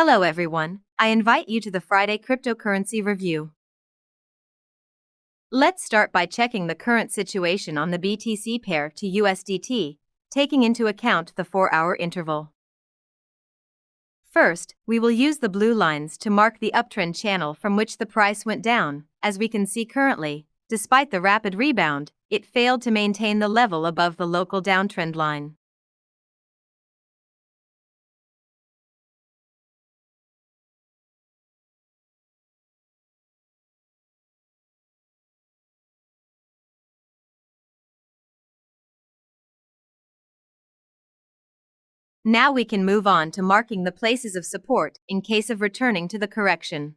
Hello everyone, I invite you to the Friday cryptocurrency review. Let's start by checking the current situation on the BTC pair to USDT, taking into account the 4-hour interval. First, we will use the blue lines to mark the uptrend channel from which the price went down. As we can see currently, despite the rapid rebound, it failed to maintain the level above the local downtrend line. Now we can move on to marking the places of support in case of returning to the correction.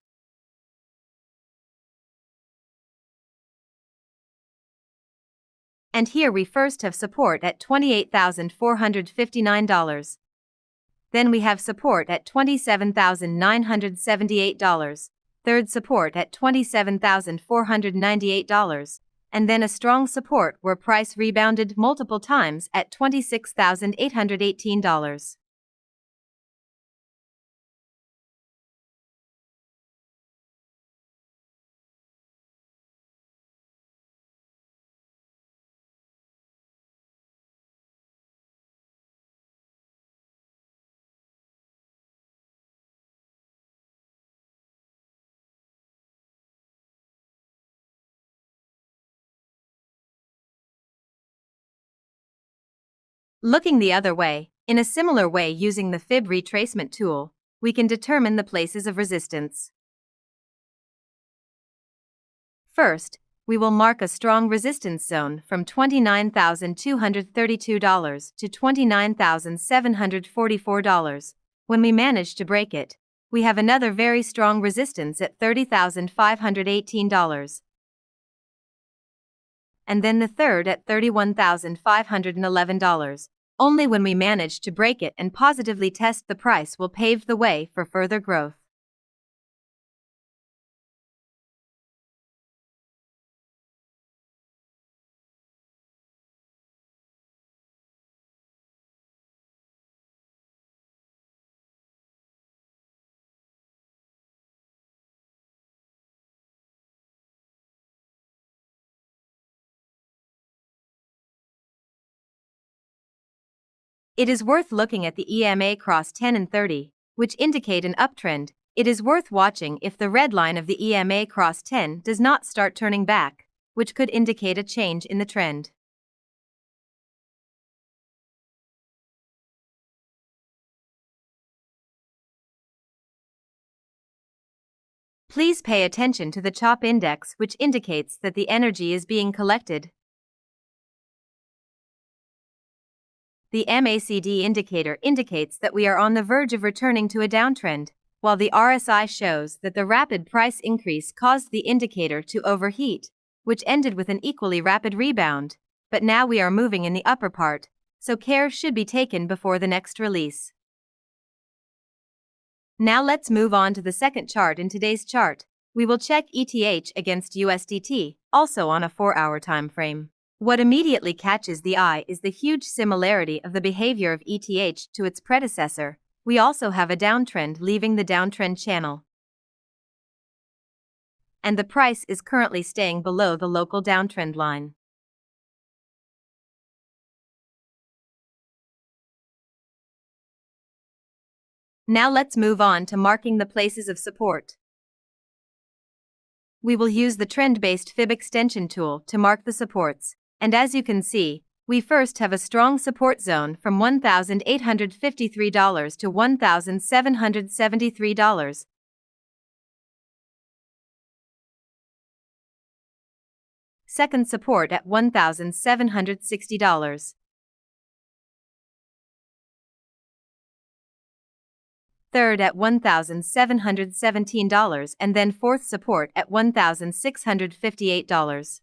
And here we first have support at $28,459. Then we have support at $27,978. Third support at $27,498. And then a strong support where price rebounded multiple times at $26,818. Looking the other way, in a similar way using the fib retracement tool, we can determine the places of resistance. First, we will mark a strong resistance zone from $29,232 to $29,744. When we manage to break it, we have another very strong resistance at $30,518. And then the third at $31,511. Only when we manage to break it and positively test the price will pave the way for further growth. It is worth looking at the EMA cross 10 and 30, which indicate an uptrend. It is worth watching if the red line of the EMA cross 10 does not start turning back, which could indicate a change in the trend. Please pay attention to the CHOP index, which indicates that the energy is being collected. The MACD indicator indicates that we are on the verge of returning to a downtrend, while the RSI shows that the rapid price increase caused the indicator to overheat, which ended with an equally rapid rebound. But now we are moving in the upper part, so care should be taken before the next release. Now let's move on to the second chart in today's chart. We will check ETH against USDT, also on a 4-hour time frame. What immediately catches the eye is the huge similarity of the behavior of ETH to its predecessor. We also have a downtrend leaving the downtrend channel. And the price is currently staying below the local downtrend line. Now let's move on to marking the places of support. We will use the trend-based fib extension tool to mark the supports. And as you can see, we first have a strong support zone from $1,853 to $1,773. Second support at $1,760. Third at $1,717, and then fourth support at $1,658.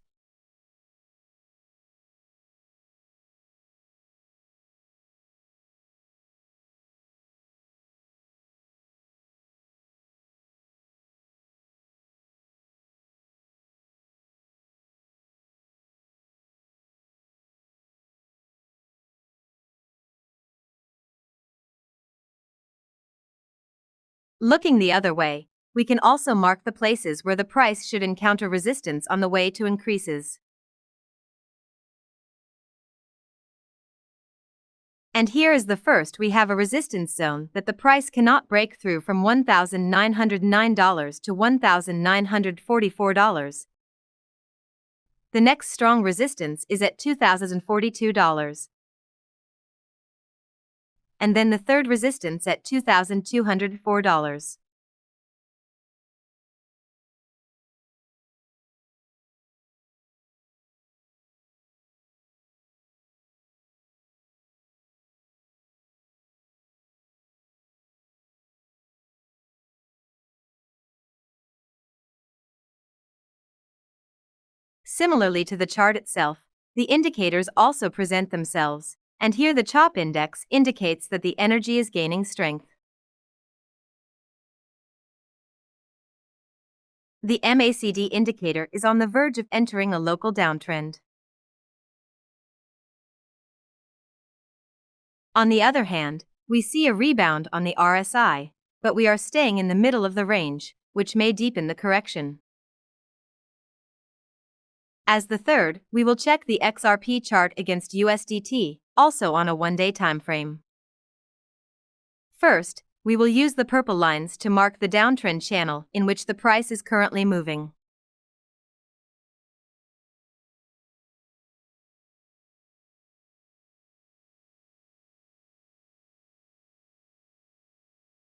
Looking the other way, we can also mark the places where the price should encounter resistance on the way to increases. And here is the first. We have a resistance zone that the price cannot break through from $1,909 to $1,944. The next strong resistance is at $2,042. And then the third resistance at $2,204. Similarly to the chart itself, the indicators also present themselves, and here the CHOP index indicates that the energy is gaining strength. The MACD indicator is on the verge of entering a local downtrend. On the other hand, we see a rebound on the RSI, but we are staying in the middle of the range, which may deepen the correction. As the third, we will check the XRP chart against USDT, also on a one-day timeframe. First, we will use the purple lines to mark the downtrend channel in which the price is currently moving.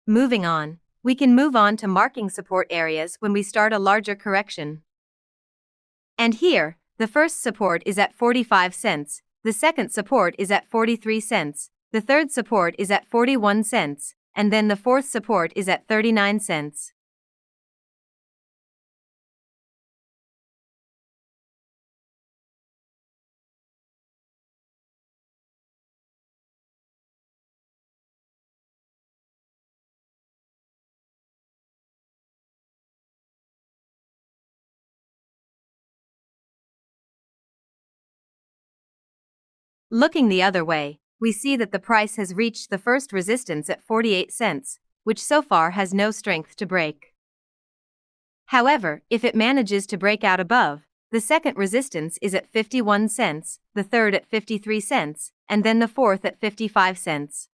Moving on, we can move on to marking support areas when we start a larger correction. And here, the first support is at 45 cents, the second support is at 43 cents, the third support is at 41 cents, and then the fourth support is at 39 cents. Looking the other way, we see that the price has reached the first resistance at 48 cents, which so far has no strength to break. However, if it manages to break out above, the second resistance is at 51 cents, the third at 53 cents, and then the fourth at 55 cents.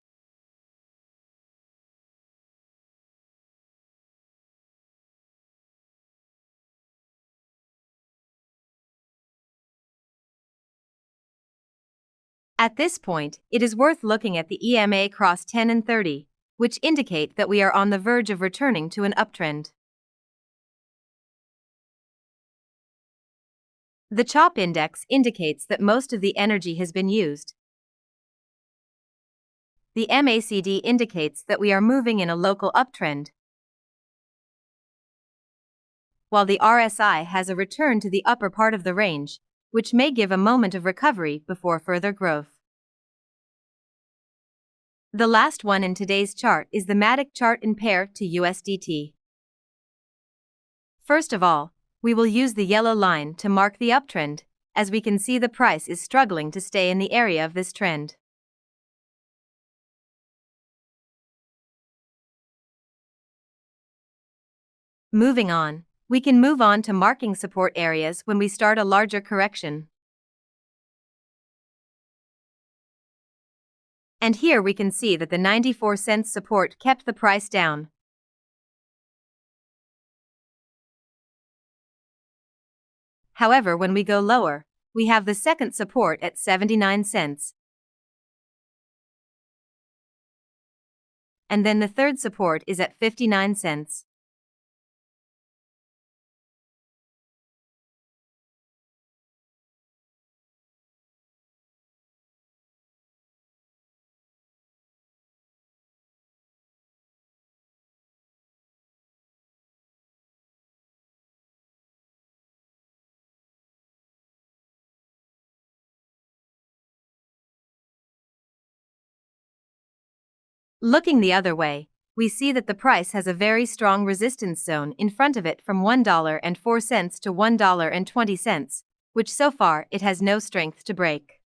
At this point, it is worth looking at the EMA cross 10 and 30, which indicate that we are on the verge of returning to an uptrend. The CHOP index indicates that most of the energy has been used. The MACD indicates that we are moving in a local uptrend, while the RSI has a return to the upper part of the range, which may give a moment of recovery before further growth. The last one in today's chart is the MACD chart in pair to USDT. First of all, we will use the yellow line to mark the uptrend, as we can see the price is struggling to stay in the area of this trend. Moving on, we can move on to marking support areas when we start a larger correction. And here we can see that the 94 cents support kept the price down. However, when we go lower, we have the second support at 79 cents. And then the third support is at 59 cents. Looking the other way, we see that the price has a very strong resistance zone in front of it from $1.04 to $1.20, which so far it has no strength to break.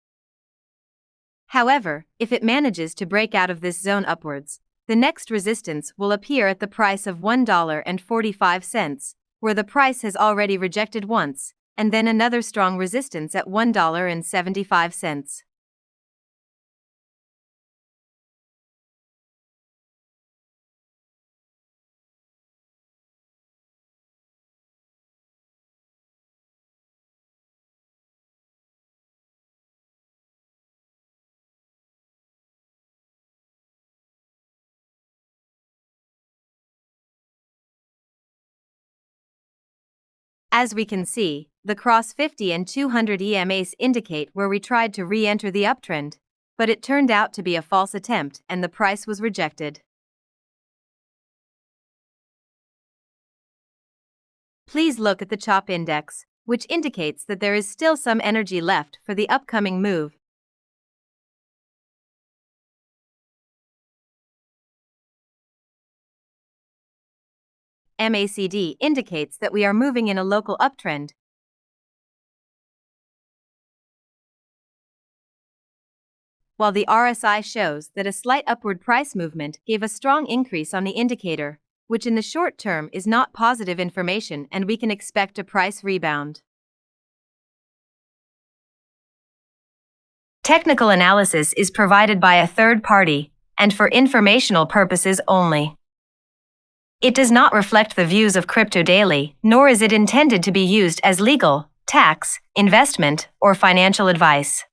However, if it manages to break out of this zone upwards, The next resistance will appear at the price of $1.45, where the price has already rejected once, and then another strong resistance at $1.75. As we can see, the cross 50 and 200 EMAs indicate where we tried to re-enter the uptrend, but it turned out to be a false attempt and the price was rejected. Please look at the CHOP index, which indicates that there is still some energy left for the upcoming move. MACD indicates that we are moving in a local uptrend, while the RSI shows that a slight upward price movement gave a strong increase on the indicator, which in the short term is not positive information and we can expect a price rebound. Technical analysis is provided by a third party and for informational purposes only. It does not reflect the views of CryptoDaily, nor is it intended to be used as legal, tax, investment, or financial advice.